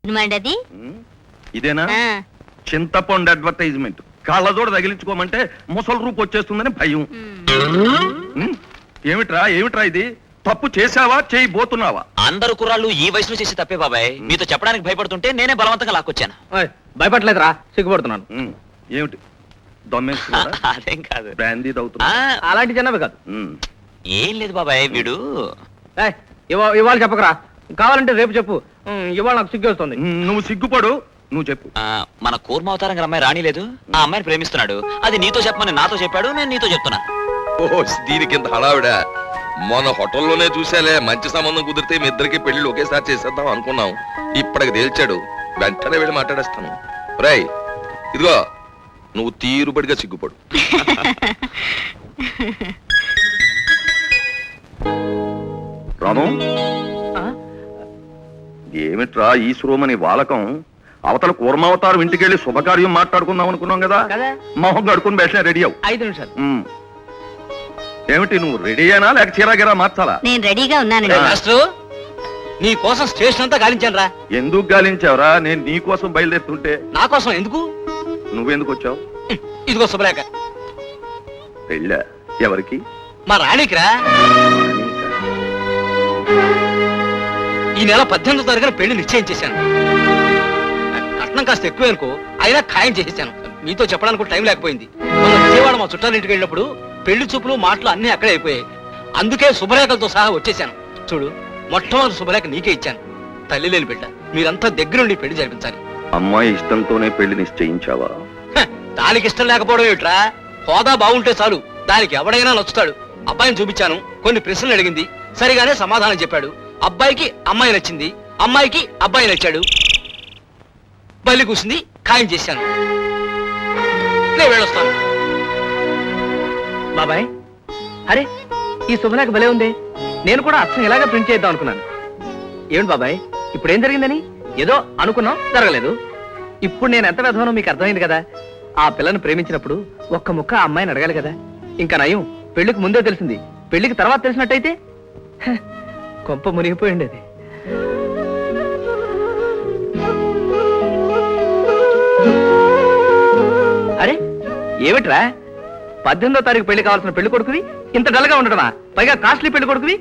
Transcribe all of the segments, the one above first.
అది ఇదేనా చింతపండు అడ్వర్టైజ్మెంట్ కళ్ళజోడ తగిలించుకోమంటే ముసలి రూపు వచ్చేస్తుందని భయం. ఏమిట్రా ఏమిట్రా ఇది? తప్పు చేసావా చేయబోతున్నావా? అందరు కుర్రాళ్ళు ఈ వయసులో చేసి తప్పే బాబాయ్. మీతో చెప్పడానికి భయపడుతుంటే నేనే బలవంతంగా లాక్కొచ్చాను. భయపడలేదురా, సిగ్గుపడుతున్నాను. ఏమిటి దొమ్మేస్తున్నా? అదేం కాదు, బ్రాందీ తాగుతున్నా. అలాంటి చిన్నవి కాదు. ఏం లేదు బాబాయ్. వీడు ఇవాళ చెప్పకరా, కావాలంటే రేపు చెప్పు. ఇవాళ నాకు సిగ్గు వస్తుంది. నువ్వు సిగ్గుపడు, నువ్వు చెప్పు. మన కూర్మావతారం గల అమ్మాయి రాణి లేదు, ఆ అమ్మాయిని ప్రేమిస్తున్నాడు. అది నీతో చెప్పమని నాతో చెప్పాడు, నేను నీతో చెప్తున్నా. ఓహో, దీనికి ఇంత హడావిడా? మన హోటల్లోనే చూసాలే, మంచి సంబంధం కుదిరితే మీ ఇద్దరికి పెళ్లి ఒకేసారి చేసేద్దాం అనుకున్నాం. ఇప్పటికి తేల్చాడు, వెంటనే వెళ్ళి మాట్లాడేస్తాను. రై ఇదిగో, నువ్వు తీరుబడిగా సిగ్గుపడు. రాము, ఏమిట్రా ఈశ్వరోమని వాలకం? అవతల కూర్మావతారం ఇంటికెళ్ళి శుభకార్యం మాట్లాడుకుందాం అనుకున్నాం కదా. మొహం కడుకుని బయట రెడీ అవు. 5 నిమిషాలు. ఏమిటి, నువ్వు రెడీ అయినా లేక చీరాగిరా మార్చాలా? నేను రెడీగా ఉన్నాను. నీ కోసం స్టేషన్ అంతా గాలించాను రా. ఎందుకు గాలించావురా? నేను నీ కోసం బయలుదేరుతుంటే. నా కోసం ఎందుకు? నువ్వెందుకు వచ్చావు? ఇదిగో శుభలేఖ. పెళ్ళా? ఎవరికి? మా రాణికిరా. ఈ నెల 18వ తారీఖున పెళ్లి నిశ్చయం చేశాను. కట్నం కాస్త ఎక్కువ అనుకో, అయినా ఖాయం చేసేసాను. మీతో చెప్పడానికి టైం లేకపోయింది. మొన్న విజయవాడ మా చుట్టాల ఇంటికి వెళ్ళినప్పుడు పెళ్లి చూపులు మాటలు అన్ని అక్కడే అయిపోయాయి. అందుకే శుభలేఖలతో సహా వచ్చేసాను. చూడు, మొట్టమొదటి శుభలేఖ నీకే ఇచ్చాను. తల్లి లేని బిడ్డ, మీరంతా దగ్గరుండి పెళ్లి జరిపించాలి. అమ్మాయి ఇష్టంతోనే పెళ్లి నిశ్చయించావా? దానికి ఇష్టం లేకపోవడం ఏమిట్రా? హోదా బాగుంటే చాలు, దానికి ఎవడైనా నచ్చుతాడు. అబ్బాయిని చూపించాను, కొన్ని ప్రశ్నలు అడిగింది, సరిగానే సమాధానం చెప్పాడు. అబ్బాయికి అమ్మాయి నచ్చింది, అమ్మాయికి అబ్బాయి నచ్చాడు. బల్లి కూసింది, ఖాయం చేశాను. నేను వెళ్ళొస్తాను. బాబాయ్, అరే ఈ శుభలేఖ భలే ఉంది. నేను కూడా అచ్చం ఇలాగే ప్రింట్ చేద్దాం అనుకున్నాను. ఏమిటి బాబాయ్, ఇప్పుడు ఏం జరిగిందని? ఏదో అనుకున్నాం, జరగలేదు. ఇప్పుడు నేను ఎంత విధవనో మీకు అర్థమైంది కదా. ఆ పిల్లను ప్రేమించినప్పుడు ఒక్క ముక్క ఆ అమ్మాయిని అడగాలి కదా. ఇంకా నయం, పెళ్లికి ముందే తెలిసింది. పెళ్లికి తర్వాత తెలిసినట్టయితే కొంప మునిగిపోయింది. అది అరే ఏమిట్రా, 18వ తారీఖు పెళ్లి కావాల్సిన పెళ్లి కొడుకువి ఇంత డల్గా ఉండటమా? పైగా కాస్ట్లీ పెళ్లి కొడుకువి.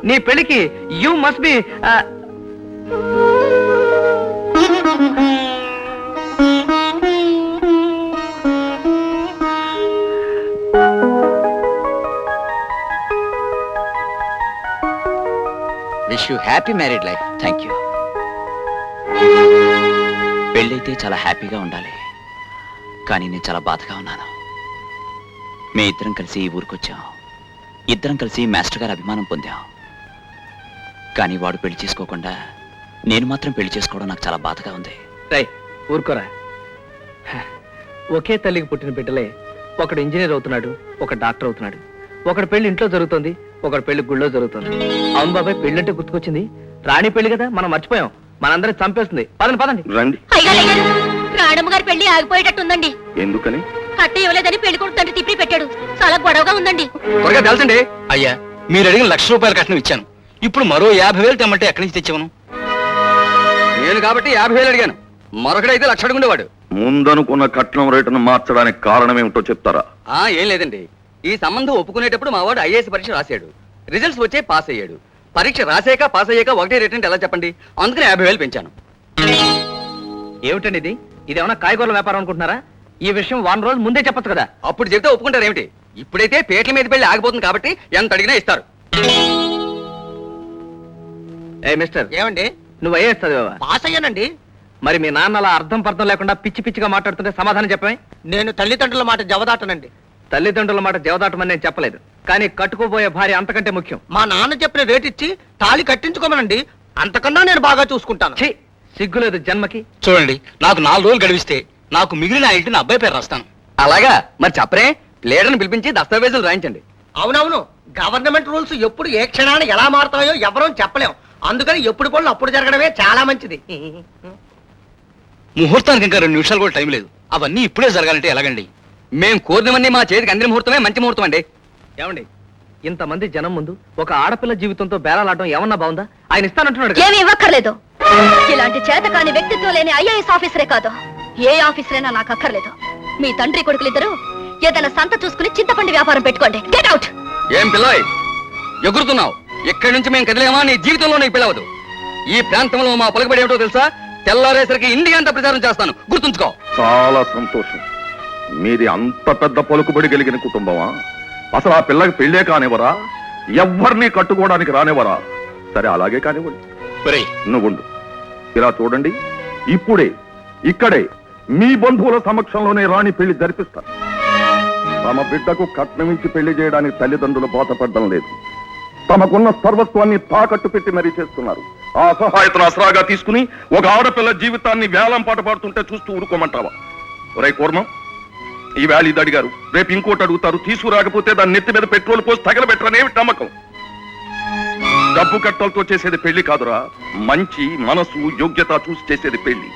నీ పెళ్లికి you must be wish you happy married life. Thank you. పెళ్ళైతే చాలా హ్యాపీగా ఉండాలి, కానీ నేను చాలా బాధగా ఉన్నాను. మే ఇద్దరం కలిసి ఈ ఊరికొచ్చాం, ఇద్దరం కలిసి మాస్టర్ గారి అభిమానం పొందాం. కానీ వాడు పెళ్లి చేసుకోకుండా నేను మాత్రం పెళ్లి చేసుకోవడం నాకు చాలా బాధగా ఉంది. రై ఊరుకోరా. ఒకే తల్లికి పుట్టిన బిడ్డలే ఒకడు ఇంజనీర్ అవుతున్నాడు, ఒక డాక్టర్ అవుతున్నాడు. ఒకటి పెళ్లి ఇంట్లో జరుగుతుంది, ఒకటి పెళ్లి గుళ్ళో జరుగుతుంది. అవును బాబాయ్, పెళ్ళంటే గుర్తుకొచ్చింది. రాణి పెళ్లి కదా, మనం మర్చిపోయాం. మనందరం చంపేస్తుంది. పదండి పదండి. రండి. రాణమ్మ గారి పెళ్లి ఆగిపోయేటట్టుందండి. ఎందుకని? కట్ట ఇవ్వలేదని పెళ్లి కొడుకు తండ్రి తిప్పి పెట్టాడు. చాలా గొడవగా ఉందండి. త్వరగా తెలుసండి. అయ్యా, మీరు అడిగిన ₹1,00,000 కట్నం ఇచ్చాను. ఇప్పుడు మరో 50,000 తెమ్మంటే ఎక్కడి నుంచి తెచ్చాను? నేను కాబట్టి 50,000 అడిగాను. మరొకడైతే 1,00,000 అడుగుండేవాడు. ముందనుకున్న కట్నం రేటును మార్చడానికి కారణం ఏమిటో చెప్తారా? ఏం లేదండి, ఈ సంబంధం ఒప్పుకునేటప్పుడు మా వాడు ఐఏఎస్ పరీక్ష రాశాడు. రిజల్ట్స్ వచ్చే పాస్ అయ్యాడు. పరీక్ష రాసాక పాస్ అయ్యాక ఒకటే రేట్ అంటే ఎలా చెప్పండి? అందుకని 50,000 పెంచాను. ఏమిటండి ఇది? ఇదేమన్నా కాయగూరల వ్యాపారం అనుకుంటున్నారా? ఈ విషయం 1 రోజు ముందే చెప్పచ్చు కదా. అప్పుడు చెప్తే ఒప్పుకుంటారు ఏమిటి? ఇప్పుడైతే పేట్ల మీద పెళ్లి ఆగిపోతుంది కాబట్టి ఎంత అడిగినా ఇస్తారు. ఏ మిస్టర్, ఏమండి? నువ్వు ఐఏఎస్ చదివావా? పాస్ అయ్యానండి. మరి మీ నాన్న అలా అర్థం పర్థం లేకుండా పిచ్చి పిచ్చిగా మాట్లాడుతుంటే సమాధానం చెప్పమే. నేను తల్లిదండ్రుల మాట జవదాటనండి. తల్లిదండ్రుల మాట జవదాటమని నేను చెప్పలేదు, కానీ కట్టుకోబోయే భార్య అంతకంటే ముఖ్యం. మా నాన్న చెప్పిన రేట్ ఇచ్చి తాళి కట్టించుకోమనండి, అంతకన్నా నేను బాగా చూసుకుంటాను. సిగ్గులేదు జన్మకి. చూడండి, నాకు 4 రోజులు గడివిస్తే నాకు మిగిలిన ఆ ఇంటిని అబ్బాయి పేరు రాస్తాను. అలాగా? మరి చెప్పరే, ప్లేడర్ని పిలిపించి దస్తావేజులు రాయించండి. అవునవును, గవర్నమెంట్ రూల్స్ ఎప్పుడు ఏ క్షణాన్ని ఎలా మారుతాయో ఎవరూ చెప్పలేం. అందుకని ఎప్పుడు పనులు అప్పుడు జరగడమే చాలా మంచిది. ముహూర్తానికి ఇంకా 2 నిమిషాలు కూడా టైం లేదు. అవన్నీ ఇప్పుడే జరగాలంటే ఎలాగండి? మేం కోరినవన్నీ మా చేతికి అందిన ముహూర్తమే మంచి ముహూర్తం అండి. ఏమండి, ఇంతమంది జనం ముందు ఒక ఆడపిల్ల జీవితంతో బేరాలాడడం ఏమన్నా బాగుందా? ఆయన ఇస్తానంటున్నాడు. ఏమి ఇవ్వక్కర్లేదు. ఇలాంటి చేతకాని వ్యక్తిత్వం లేని ఐఏఎస్ ఆఫీసరే కాదు, ఏ ఆఫీసరైనా నాకు అక్కర్లేదు. మీ తండ్రి కొడుకులిద్దరూ ఏదైనా సంత చూసుకుని చింతపండు వ్యాపారం పెట్టుకోండి. Get out. ఏం పిల్లాయ్ ఎగురుతున్నావు? ఇక్కడి నుంచి మేము కదిలేమా నీ జీవితంలో నీకు పిలవదు. ఈ ప్రాంతంలో మా పలుకుబడి ఏమిటో తెలుసా? తెల్లారేసరికి ఇండియా అంతా ప్రచారం చేస్తాను, గుర్తుంచుకో. చాలా సంతోషం. మీది అంత పెద్ద పలుకుబడి కలిగిన కుటుంబమా? అసలు ఆ పిల్లకి పెళ్ళే కానివరా? ఎవ్వరిని కట్టుకోవడానికి రానివరా? సరే, అలాగే కానివ్వండి. ఒరేయ్, నువ్వుండు. ఇలా చూడండి, ఇప్పుడే ఇక్కడే మీ బంధువుల సమక్షంలోనే రాణి పెళ్లి జరిపిస్తారు. తమ బిడ్డకు కట్నమించి పెళ్లి చేయడానికి తల్లిదండ్రులు బాధపడడం లేదు. తమకున్న సర్వస్వాన్ని తాకట్టు పెట్టి మరీ చేస్తున్నారు. ఆ సహాయతను అసరాగా తీసుకుని ఒక ఆడపిల్ల జీవితాన్ని వేలం పాట పాడుతుంటే చూస్తూ ఊరుకోమంటావా? ఒరే కూర్మం, ఈ వేళ ఇది అడిగారు, రేపు ఇంకోటి అడుగుతారు. తీసుకురాకపోతే దాన్ని నెత్తి మీద పెట్రోల్ పోసి తగలబెట్టరనేమి నమ్మకం? డబ్బు కట్టలతో చేసేది పెళ్లి కాదురా, మంచి మనసు యోగ్యత చూసి చేసేది పెళ్లి.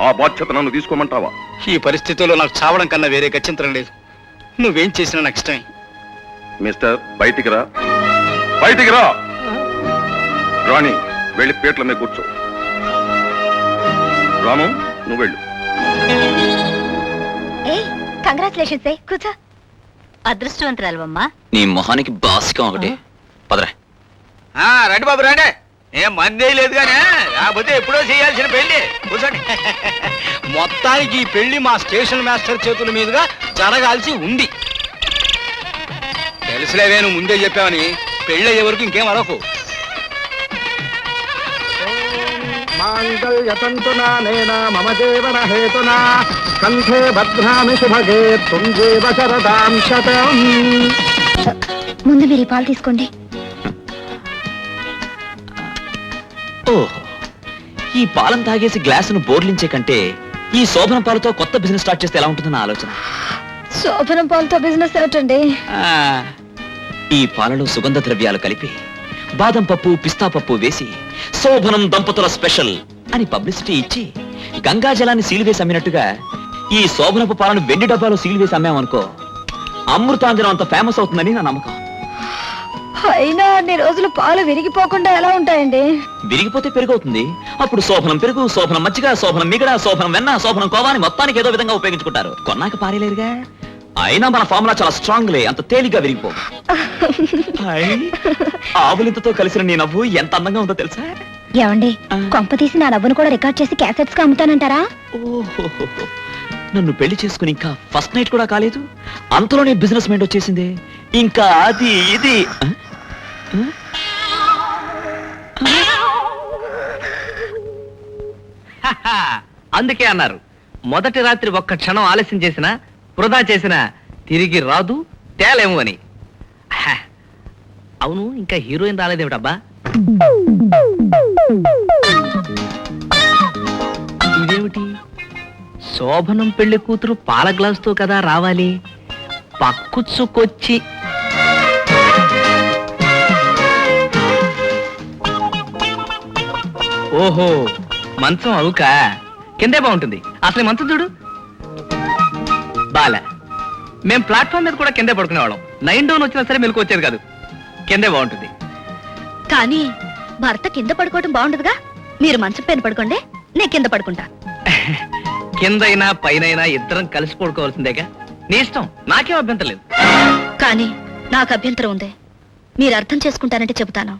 ఆ బాధ్యత నన్ను తీసుకోమంటావా? ఈ పరిస్థితుల్లో నాకు చావడం కన్నా వేరే గత్యంతరం లేదు. నువ్వేం చేసినా నాకు ఇష్టమే. మిస్టర్, బయటికి రా, బయటికి రా. రాణి, వెళ్ళి పీటల మీద కూర్చో. రాము, నువ్వు వెళ్ళు. కంగ్రాచులేషన్స్. కూర్చో. అదృష్టవంతురాలమ్మా. నీ మొహానికి బాసికం ఒకటి. పదరా. రండి బాబు రండి. ఏం మందే లేదు కానీ లేకపోతే ఎప్పుడో చేయాల్సిన పెళ్లి. కూర్చోండి. మొత్తానికి ఈ పెళ్లి మా స్టేషన్ మాస్టర్ చేతుల మీదుగా జరగాల్సి ఉంది. తెలుసులేవే, నువ్వు ముందే చెప్పావని. పెళ్లి అయ్యే వరకు ఇంకేం అరకు. మాంగళ్యతంతునా నేనా మమ జీవన హేతునా కంఠే భద్రామి శుభగే తుంజేవ శరదాం శతం. ముందు మీరు ఈ పాలు తీసుకోండి. ఓహో, ఈ పాలను తాగేసి గ్లాసును బోర్లించే కంటే ఈ శోభనం పాలతో కొత్త బిజినెస్ స్టార్ట్ చేస్తే ఎలా ఉంటుందన్న ఆలోచన. శోభనం పాలతో బిజినెస్ ఏమిటండి? ఈ పాలలో సుగంధ ద్రవ్యాలు కలిపి బాదం పప్పు, పిస్తా పప్పు వేసి శోభనం దంపతుల స్పెషల్ అని పబ్లిసిటీ ఇచ్చి గంగా జలాన్ని సీలివేసి అమ్మినట్టుగా ఈ శోభనపు పాలను వెండి డబ్బాలో సీలివేసి అమ్మామనుకో, అమృతాంజనం అంత ఫేమస్ అవుతుందని నా నమ్మకం. అయినా అన్ని రోజులు పాలు విరిగిపోకుండా ఎలా ఉంటాయండి? విరిగిపోతే పెరుగవుతుంది. అప్పుడు శోభనం పెరుగు, శోభనం మజ్జిగ, శోభనం మిగడ, శోభనం వెన్న, శోభనం కోవాని మొత్తానికి ఏదో విధంగా ఉపయోగించుకుంటారు. కొన్నాక పారేలేరుగా. అయినా మన ఫార్ములా చాలా స్ట్రాంగ్ లే, అంత తేలిగ్గా విరిగిపో. ఆవులింతతో కలిసిన నీ నవ్వు ఎంత అందంగా ఉందో తెలుసా? ఏమండి, కొంప తీసి నా నవ్వును కూడా రికార్డ్ చేసి క్యాసెట్స్ గా అమ్ముతానంటారా? ఓహో, నన్ను పెళ్లి చేసుకుని ఇంకా ఫస్ట్ నైట్ కూడా కాలేదు, అంతలోనే బిజినెస్ మైండ్ వచ్చేసింది. ఇంకా అది ఇది. అందుకే అన్నారు, మొదటి రాత్రి ఒక్క క్షణం ఆలస్యం చేసినా వృధా చేసినా తిరిగి రాదు తేలేము అని. అవును, ఇంకా హీరోయిన్ రాలేదేమిటబ్బా? ఇదేమిటి? శోభనం పెళ్లి కూతురు పాల గ్లాసుతో కదా రావాలి. పక్కుచ్చుకొచ్చి ఓహో, మంచం అవుక కిందే బాగుంటుంది. అసలు ఈ మంచం చూడు. బాల, మేం ప్లాట్ఫామ్ మీద కూడా కిందే పడుకునేవాళ్ళం. 9 డౌన్ వచ్చినా సరే మెలకు వచ్చేది కాదు. కిందే బాగుంటుంది. కానీ భర్త కింద పడుకోవటం బాగుండదుగా. మీరు మంచం పైన పడుకోండి, నేను కింద పడుకుంటా. కిందైనా పైనైనా ఇద్దరం కలిసి పడుకోవాల్సిందేగా. నీ ఇష్టం, నాకేం అభ్యంతరం లేదు. కానీ నాకు అభ్యంతరం ఉంది. మీరు అర్థం చేసుకుంటానంటే చెబుతాను.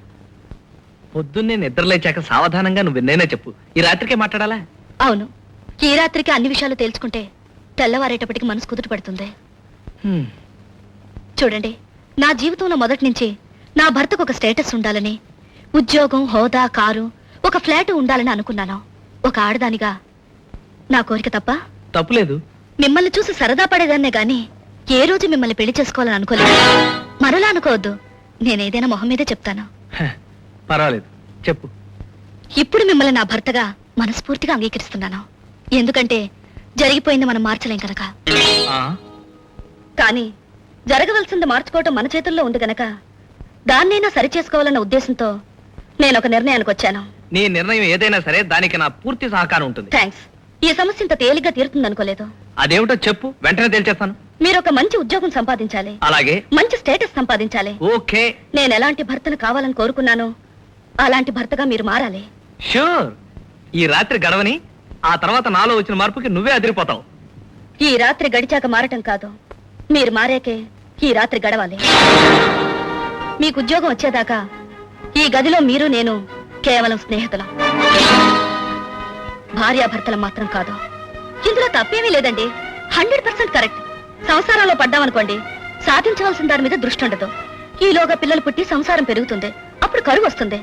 పొద్దున్నే నిద్రలేచాక సావధానంగా నువ్వు ఎన్నైనా చెప్పు. ఈ రాత్రికే మాట్లాడాలా? అవును, ఈ రాత్రికి అన్ని విషయాలు తేల్చుకుంటే తెల్లవారేటప్పటికి మనసు కుదుట పడుతుంది. చూడండి, నా జీవితంలో మొదటి నుంచి నా భర్తకు ఒక స్టేటస్ ఉండాలని, ఉద్యోగం, హోదా, కారు, ఒక ఫ్లాట్ ఉండాలని అనుకున్నాను. ఒక ఆడదానిగా నా కోరిక తప్ప? తప్పులేదు. మిమ్మల్ని చూసి సరదా పడేదాన్నే గాని ఏ రోజు మిమ్మల్ని పెళ్లి చేసుకోవాలని అనుకోలేదు. మరోలా అనుకోవద్దు, నేనేదైనా మొహం మీదే చెప్తాను. పర్వాలేదు, చెప్పు. ఇప్పుడు మిమ్మల్ని నా భర్తగా మనస్ఫూర్తిగా అంగీకరిస్తున్నాను. ఎందుకంటే జరిగిపోయింది మనం మార్చలేం కనుక. కానీ జరగవలసింది మార్చుకోవటం మన చేతుల్లో ఉంది గనక దాన్నైనా సరి చేసుకోవాలన్న ఉద్దేశంతో నేను ఒక నిర్ణయానికి వచ్చాను. నీ నిర్ణయం ఏదైనా సరే దానికి నా పూర్తి సహకారం ఉంటుంది. థ్యాంక్స్. ఈ సమస్య ఇంత తేలిగ్గా తీరుతుంది అనుకోలేదు. అదేమిటో చెప్పు, వెంటనే తేల్చేస్తాను. మీరు ఒక మంచి ఉద్యోగం సంపాదించాలి, అలాగే మంచి స్టేటస్ సంపాదించాలి. ఓకే. నేను ఎలాంటి భర్తను కావాలని కోరుకున్నానో అలాంటి భర్తగా మీరు మారాలి. షూర్. ఈ రాత్రి గడవని, ఆ తర్వాత నాలో వచ్చిన మార్పుకి నువ్వే అదిరిపోతావు. ఈ రాత్రి గడిచాక మారటం కాదు, మీరు మారాకే ఈ రాత్రి గడవాలి. మీకు ఉద్యోగం వచ్చేదాకా ఈ గదిలో మీరు నేను కేవలం స్నేహితులం, భార్యాభర్తలం మాత్రం కాదు. ఇందులో తప్పేమీ లేదండి. 100% కరెక్ట్. సంసారంలో పడ్డామనుకోండి, సాధించవలసిన దాని మీద దృష్టి ఉండదు. ఈలోగా పిల్లలు పుట్టి సంసారం పెరుగుతుంది, అప్పుడు కరువు వస్తుంది.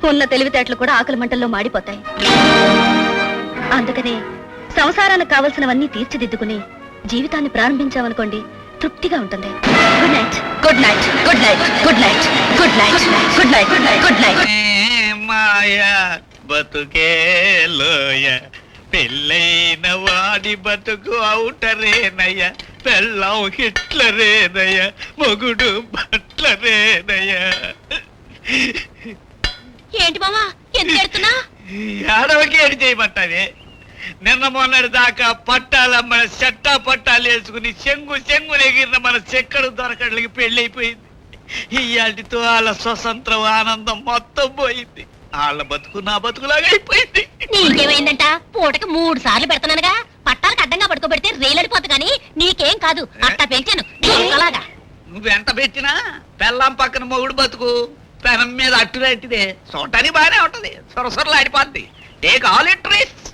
ఉన్న తెలివితేటలు కూడా ఆకలి మంటల్లో మాడిపోతాయి. అందుకని సంసారానికి కావలసినవన్నీ తీర్చిదిద్దుకుని జీవితాన్ని ప్రారంభించామనుకోండి, తృప్తిగా ఉంటుంది. Good night, good night, good night, good night, good night, good night, good night. మాయా బతుకే లోయ, పెళ్ళైన వాడి బతుకు అవుటరేనయ్య, పెళ్ళం హిట్లరేనయ్య, మొగుడు బట్లరేనయ్య. ఏంటి మామా ఎందుకు ఎడుతున్నా? ఏడవకి ఏడు చేయమంటావే? నిన్న మొన్నటి దాకా పట్టాలమ్మని చెట్టా పట్టాలు వేసుకుని చెంగు ఎగిరిన మన చెక్కడు దొరకడానికి పెళ్ళైపోయింది. ఇయాటితో వాళ్ళ స్వతంత్రం ఆనందం మొత్తం పోయింది. వాళ్ళ బతుకు నా బతుకులాగా అయిపోయింది. నీకేమైందంట? పూటకి 3 సార్లు పెడతానగా. పట్టాలకు అడ్డంగా పడుకోబెడితే రైలడిపోతు కానీ నీకేం కాదు. అట్టా పెంచాను అలాగా. నువ్వెంత పెట్టినా పెళ్ళాం పక్కన మొగుడు బతుకు పెనం మీద అట్టునట్టిదే. చూడటానికి బాగానే ఉంటది, సొరసొరలు ఆడిపోద్ది. Take all it risk.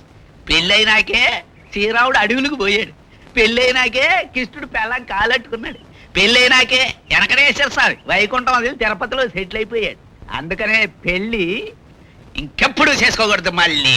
పెళ్ళైనాకే శ్రీరాముడు అడవులకు పోయాడు. పెళ్ళైనాకే కృష్ణుడు పెళ్ళాం కాలట్టుకున్నాడు. పెళ్ళైనాకే వెనకనేశ్వర వైకుంఠం అది తిరుపతిలో సెటిల్ అయిపోయాడు. అందుకనే పెళ్ళి ఇంకెప్పుడు చేసుకోకూడదు మళ్ళీ.